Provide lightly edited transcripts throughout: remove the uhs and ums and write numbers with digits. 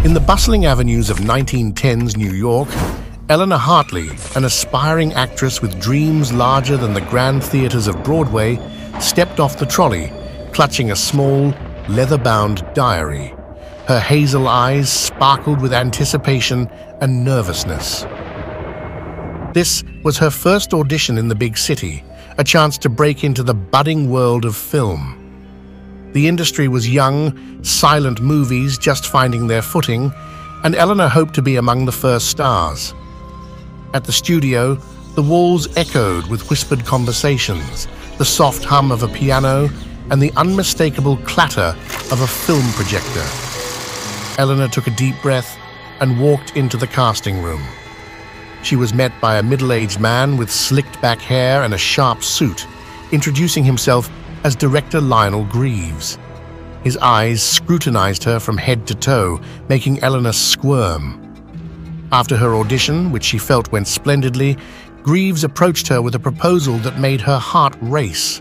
In the bustling avenues of 1910s New York, Eleanor Hartley, an aspiring actress with dreams larger than the grand theaters of Broadway, stepped off the trolley, clutching a small, leather-bound diary. Her hazel eyes sparkled with anticipation and nervousness. This was her first audition in the big city, a chance to break into the budding world of film. The industry was young, silent movies just finding their footing, and Eleanor hoped to be among the first stars. At the studio, the walls echoed with whispered conversations, the soft hum of a piano, and the unmistakable clatter of a film projector. Eleanor took a deep breath and walked into the casting room. She was met by a middle-aged man with slicked-back hair and a sharp suit, introducing himself as director Lionel Greaves. His eyes scrutinized her from head to toe, making Eleanor squirm. After her audition, which she felt went splendidly, Greaves approached her with a proposal that made her heart race.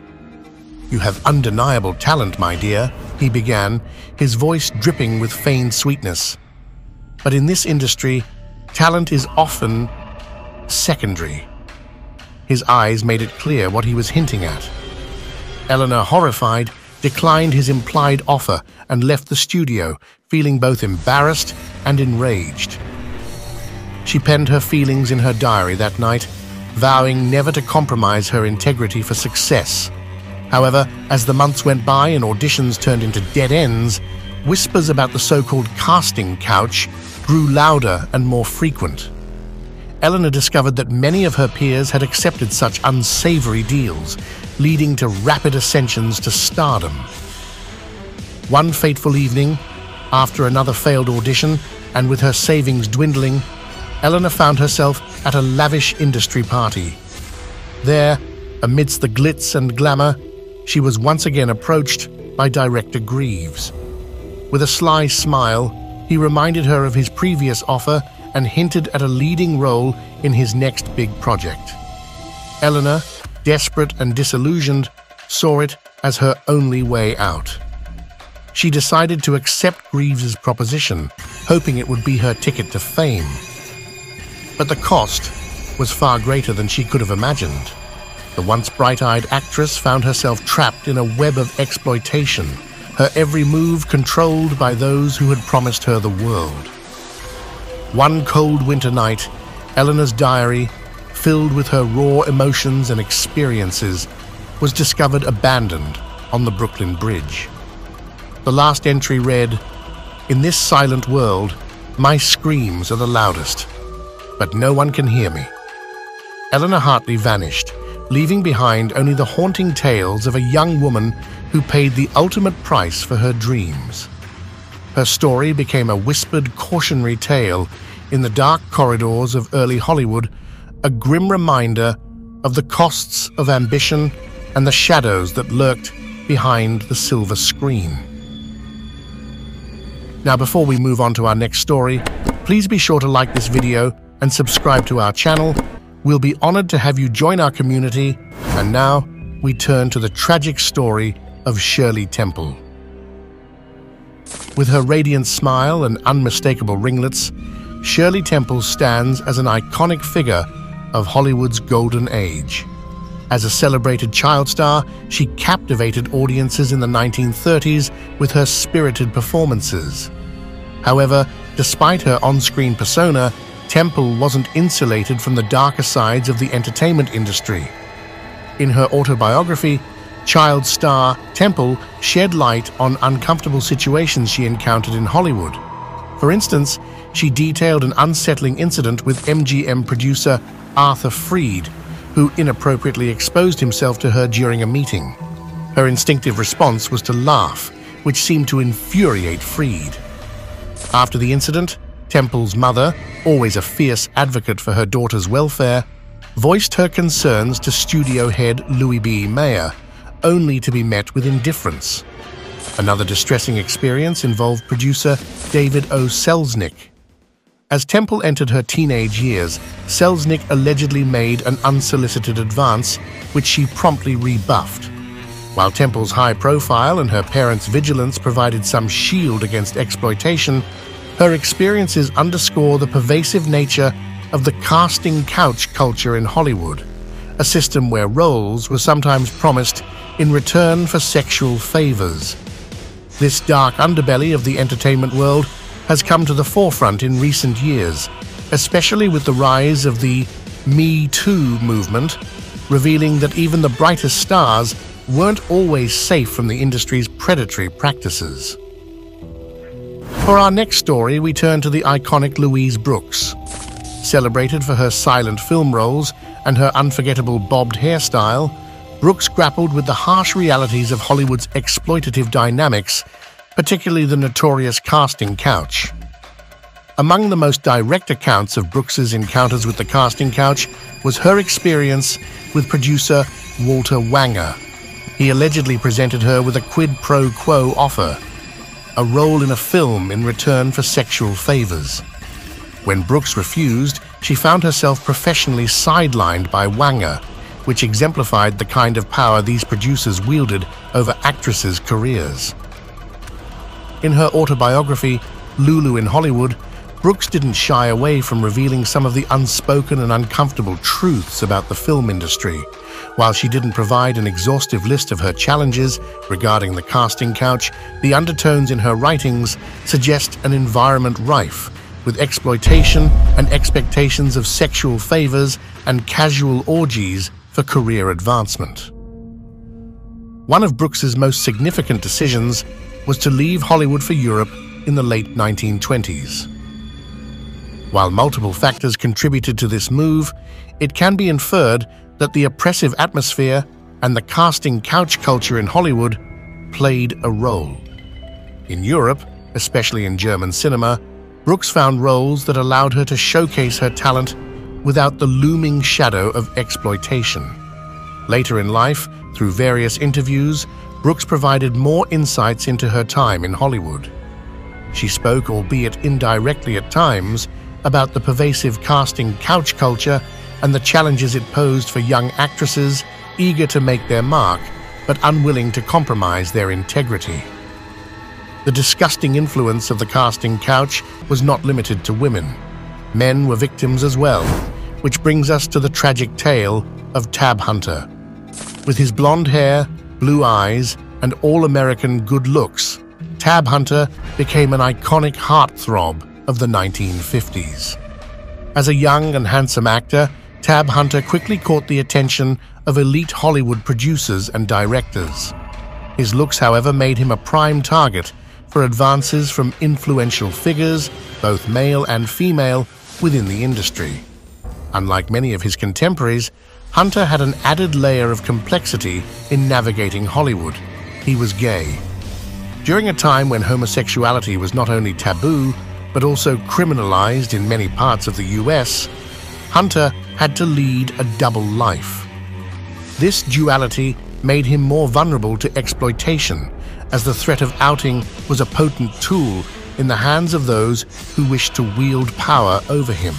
"You have undeniable talent, my dear," he began, his voice dripping with feigned sweetness. "But in this industry, talent is often secondary." His eyes made it clear what he was hinting at. Eleanor, horrified, declined his implied offer and left the studio, feeling both embarrassed and enraged. She penned her feelings in her diary that night, vowing never to compromise her integrity for success. However, as the months went by and auditions turned into dead ends, whispers about the so-called casting couch grew louder and more frequent. Eleanor discovered that many of her peers had accepted such unsavory deals, leading to rapid ascensions to stardom. One fateful evening, after another failed audition and with her savings dwindling, Eleanor found herself at a lavish industry party. There, amidst the glitz and glamour, she was once again approached by director Greaves. With a sly smile, he reminded her of his previous offer and hinted at a leading role in his next big project. Eleanor, desperate and disillusioned, saw it as her only way out. She decided to accept Greaves's proposition, hoping it would be her ticket to fame. But the cost was far greater than she could have imagined. The once bright-eyed actress found herself trapped in a web of exploitation, her every move controlled by those who had promised her the world. One cold winter night, Eleanor's diary, filled with her raw emotions and experiences, was discovered abandoned on the Brooklyn Bridge. The last entry read, "In this silent world, my screams are the loudest, but no one can hear me." Eleanor Hartley vanished, leaving behind only the haunting tales of a young woman who paid the ultimate price for her dreams. Her story became a whispered cautionary tale in the dark corridors of early Hollywood, a grim reminder of the costs of ambition and the shadows that lurked behind the silver screen. Now, before we move on to our next story, please be sure to like this video and subscribe to our channel. We'll be honored to have you join our community. And now, we turn to the tragic story of Shirley Temple. With her radiant smile and unmistakable ringlets, Shirley Temple stands as an iconic figure of Hollywood's golden age. As a celebrated child star, she captivated audiences in the 1930s with her spirited performances. However, despite her on-screen persona, Temple wasn't insulated from the darker sides of the entertainment industry. In her autobiography, Child Star, Temple shed light on uncomfortable situations she encountered in Hollywood. For instance, she detailed an unsettling incident with MGM producer Arthur Freed, who inappropriately exposed himself to her during a meeting. Her instinctive response was to laugh, which seemed to infuriate Freed. After the incident, Temple's mother, always a fierce advocate for her daughter's welfare, voiced her concerns to studio head Louis B. Mayer, only to be met with indifference. Another distressing experience involved producer David O. Selznick. As Temple entered her teenage years, Selznick allegedly made an unsolicited advance, which she promptly rebuffed. While Temple's high profile and her parents' vigilance provided some shield against exploitation, Her experiences underscore the pervasive nature of the casting couch culture in Hollywood, a system where roles were sometimes promised in return for sexual favors. This dark underbelly of the entertainment world has come to the forefront in recent years, especially with the rise of the Me Too movement, revealing that even the brightest stars weren't always safe from the industry's predatory practices. For our next story, we turn to the iconic Louise Brooks. Celebrated for her silent film roles and her unforgettable bobbed hairstyle, Brooks grappled with the harsh realities of Hollywood's exploitative dynamics, particularly the notorious casting couch. Among the most direct accounts of Brooks's encounters with the casting couch was her experience with producer Walter Wanger. He allegedly presented her with a quid pro quo offer, a role in a film in return for sexual favors. When Brooks refused, she found herself professionally sidelined by Wanger, which exemplified the kind of power these producers wielded over actresses' careers. In her autobiography, Lulu in Hollywood, Brooks didn't shy away from revealing some of the unspoken and uncomfortable truths about the film industry. While she didn't provide an exhaustive list of her challenges regarding the casting couch, the undertones in her writings suggest an environment rife with exploitation and expectations of sexual favors and casual orgies for career advancement. One of Brooks's most significant decisions was to leave Hollywood for Europe in the late 1920s. While multiple factors contributed to this move, it can be inferred that the oppressive atmosphere and the casting couch culture in Hollywood played a role. In Europe, especially in German cinema, Brooks found roles that allowed her to showcase her talent without the looming shadow of exploitation. Later in life, through various interviews, Brooks provided more insights into her time in Hollywood. She spoke, albeit indirectly at times, about the pervasive casting couch culture and the challenges it posed for young actresses eager to make their mark but unwilling to compromise their integrity. The disgusting influence of the casting couch was not limited to women. Men were victims as well, which brings us to the tragic tale of Tab Hunter. With his blonde hair, blue eyes, and all-American good looks, Tab Hunter became an iconic heartthrob of the 1950s. As a young and handsome actor, Tab Hunter quickly caught the attention of elite Hollywood producers and directors. His looks, however, made him a prime target for advances from influential figures, both male and female, within the industry. Unlike many of his contemporaries, Hunter had an added layer of complexity in navigating Hollywood. He was gay. During a time when homosexuality was not only taboo, but also criminalized in many parts of the US, Hunter had to lead a double life. This duality made him more vulnerable to exploitation, as the threat of outing was a potent tool in the hands of those who wished to wield power over him.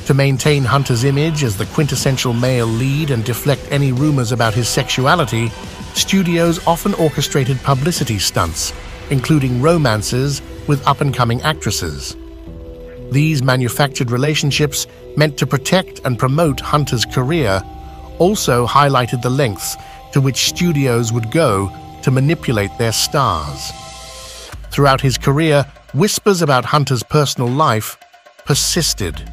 To maintain Hunter's image as the quintessential male lead and deflect any rumors about his sexuality, studios often orchestrated publicity stunts, including romances with up-and-coming actresses. These manufactured relationships, meant to protect and promote Hunter's career, also highlighted the lengths to which studios would go to manipulate their stars. Throughout his career, whispers about Hunter's personal life persisted.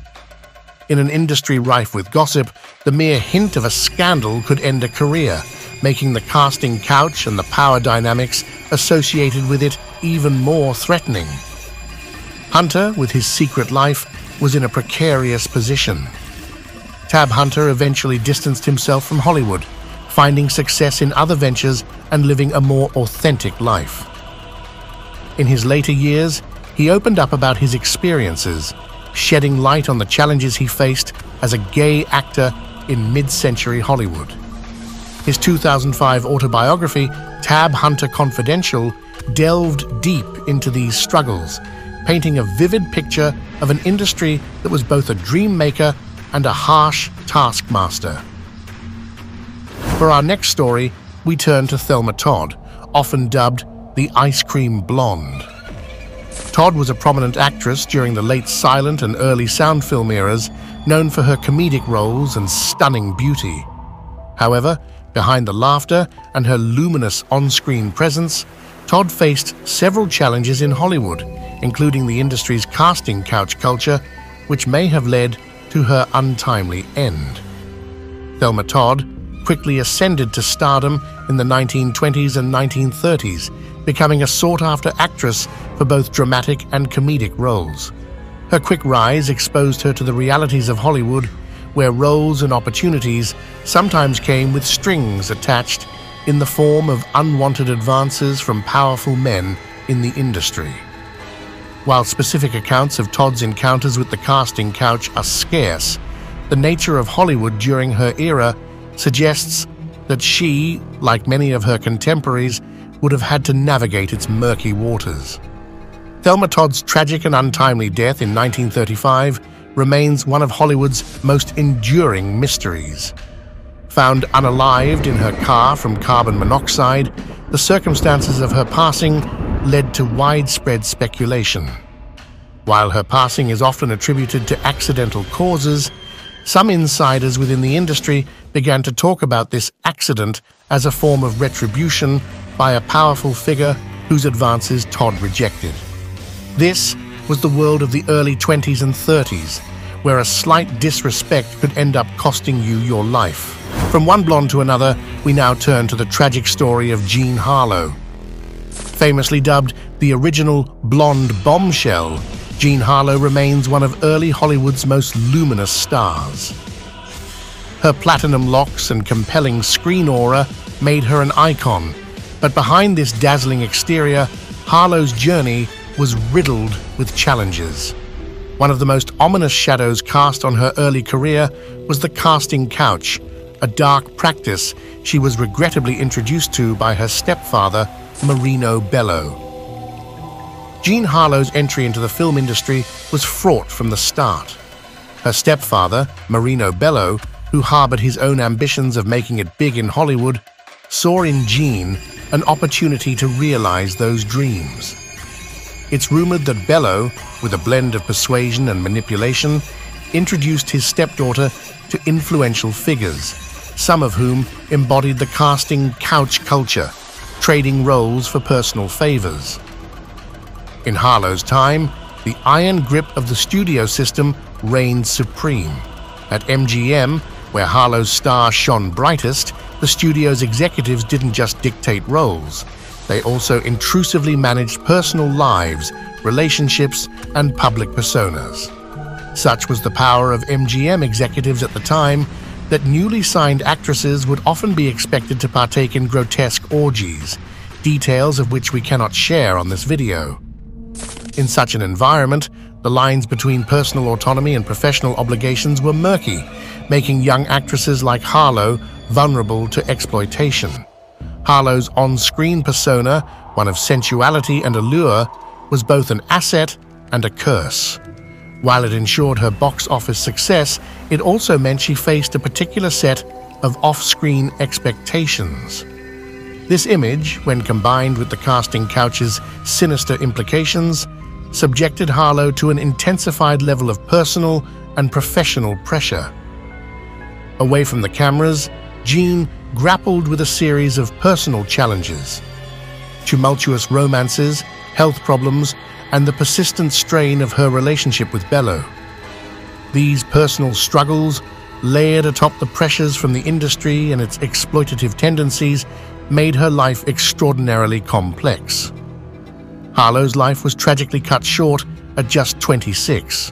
In an industry rife with gossip, the mere hint of a scandal could end a career, making the casting couch and the power dynamics associated with it even more threatening. Hunter, with his secret life, was in a precarious position. Tab Hunter eventually distanced himself from Hollywood, finding success in other ventures and living a more authentic life. In his later years, he opened up about his experiences, shedding light on the challenges he faced as a gay actor in mid-century Hollywood. His 2005 autobiography, Tab Hunter Confidential, delved deep into these struggles, painting a vivid picture of an industry that was both a dream maker and a harsh taskmaster. For our next story, we turn to Thelma Todd, often dubbed the Ice Cream Blonde. Todd was a prominent actress during the late silent and early sound film eras, known for her comedic roles and stunning beauty. However, behind the laughter and her luminous on-screen presence, Todd faced several challenges in Hollywood, including the industry's casting couch culture, which may have led to her untimely end. Thelma Todd quickly ascended to stardom in the 1920s and 1930s, becoming a sought-after actress for both dramatic and comedic roles. Her quick rise exposed her to the realities of Hollywood, where roles and opportunities sometimes came with strings attached in the form of unwanted advances from powerful men in the industry. While specific accounts of Todd's encounters with the casting couch are scarce, the nature of Hollywood during her era suggests that she, like many of her contemporaries, would have had to navigate its murky waters. Thelma Todd's tragic and untimely death in 1935 remains one of Hollywood's most enduring mysteries. Found unalived in her car from carbon monoxide, the circumstances of her passing led to widespread speculation. While her passing is often attributed to accidental causes, some insiders within the industry began to talk about this accident as a form of retribution by a powerful figure whose advances Todd rejected. This was the world of the early 20s and 30s, where a slight disrespect could end up costing you your life. From one blonde to another, we now turn to the tragic story of Jean Harlow. Famously dubbed the original blonde bombshell, Jean Harlow remains one of early Hollywood's most luminous stars. Her platinum locks and compelling screen aura made her an icon, but behind this dazzling exterior, Harlow's journey was riddled with challenges. One of the most ominous shadows cast on her early career was the casting couch, a dark practice she was regrettably introduced to by her stepfather, Marino Bello. Jean Harlow's entry into the film industry was fraught from the start. Her stepfather, Marino Bello, who harbored his own ambitions of making it big in Hollywood, saw in Jean an opportunity to realize those dreams. It's rumored that Bello, with a blend of persuasion and manipulation, introduced his stepdaughter to influential figures, some of whom embodied the casting couch culture, trading roles for personal favors. In Harlow's time, the iron grip of the studio system reigned supreme. At MGM, where Harlow's star shone brightest, the studio's executives didn't just dictate roles. They also intrusively managed personal lives, relationships, and public personas. Such was the power of MGM executives at the time that newly signed actresses would often be expected to partake in grotesque orgies, details of which we cannot share on this video. In such an environment, the lines between personal autonomy and professional obligations were murky, making young actresses like Harlow vulnerable to exploitation. Harlow's on-screen persona, one of sensuality and allure, was both an asset and a curse. While it ensured her box office success, it also meant she faced a particular set of off-screen expectations. This image, when combined with the casting couch's sinister implications, subjected Harlow to an intensified level of personal and professional pressure. Away from the cameras, Jean grappled with a series of personal challenges: tumultuous romances, health problems, and the persistent strain of her relationship with Bello. These personal struggles, layered atop the pressures from the industry and its exploitative tendencies, made her life extraordinarily complex. Harlow's life was tragically cut short at just 26.